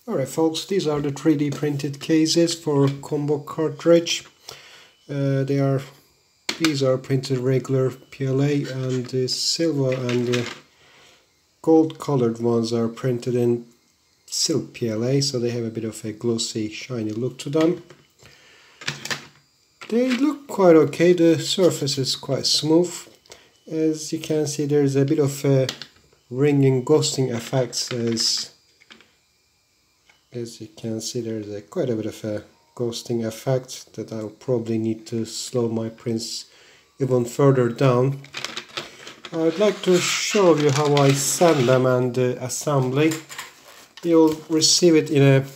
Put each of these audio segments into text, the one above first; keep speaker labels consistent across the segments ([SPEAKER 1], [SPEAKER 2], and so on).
[SPEAKER 1] Alright folks, these are the 3D printed cases for combo cartridge. These are printed regular PLA, and the silver and the gold colored ones are printed in silk PLA, so they have a bit of a glossy, shiny look to them. They look quite okay, the surface is quite smooth. As you can see, there's a bit of a ringing, ghosting effect. As you can see, there's quite a bit of a ghosting effect that I'll probably need to slow my prints even further down. I'd like to show you how I sand them and the assembly. You'll receive it in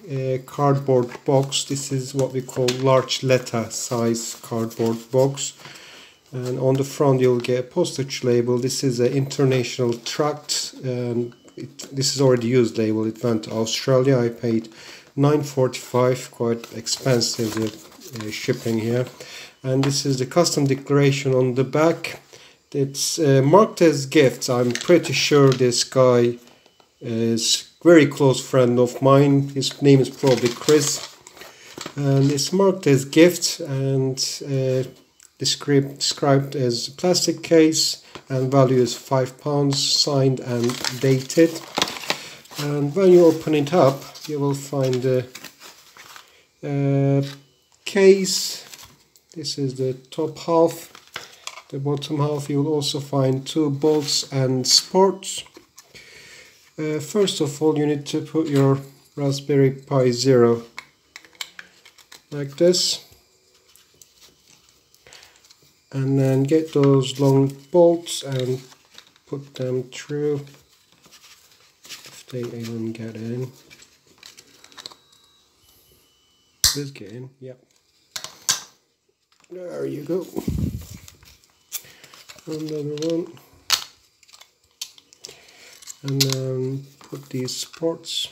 [SPEAKER 1] a cardboard box. This is what we call large letter size cardboard box. And on the front you'll get a postage label. This is an international tract. This is already used label. It went to Australia. I paid $9.45, quite expensive shipping here. And this is the custom declaration on the back. It's marked as gifts. I'm pretty sure this guy is a very close friend of mine. His name is probably Chris. And it's marked as gift and described as plastic case, and value is £5, signed and dated. And when you open it up, you will find the case. This is the top half. The bottom half you will also find 2 bolts and sports. First of all, you need to put your Raspberry Pi Zero like this, and then get those long bolts and put them through, if they even get in. Let's get in, yep. There you go. Another one. And then put these sports.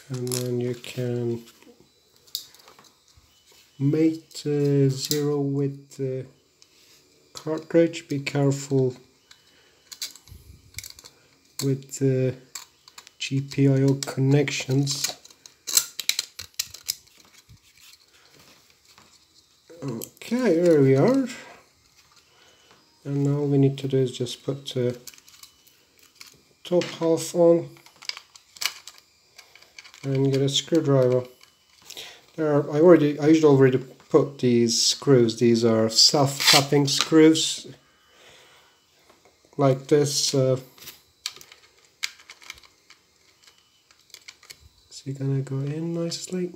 [SPEAKER 1] And then you can mate zero with the cartridge. Be careful with the GPIO connections. Okay, here we are. And now all we need to do is just put the top half on and get a screwdriver. I usually already put these screws. These are self-tapping screws like this. So you're gonna go in nicely.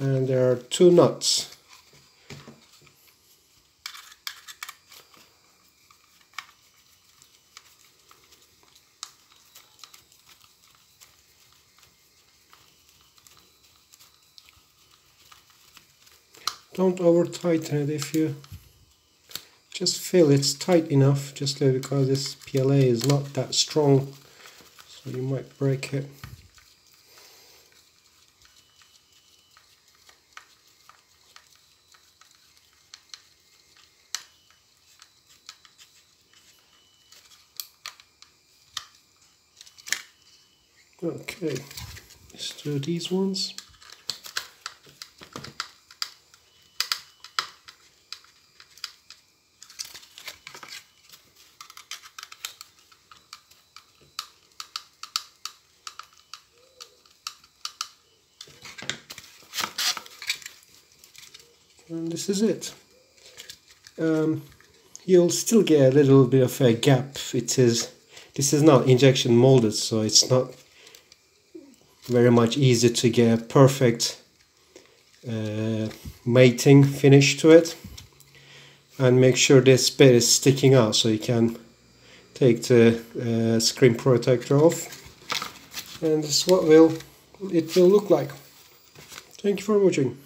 [SPEAKER 1] And there are 2 nuts. Don't over tighten it. If you just feel it's tight enough, just because this PLA is not that strong, so you might break it. Okay, let's do these ones. And this is it. You'll still get a little bit of a gap. This is not injection molded, so it's not very much easy to get a perfect mating finish to it. And make sure this bit is sticking out so you can take the screen protector off. And this is what it will look like. Thank you for watching.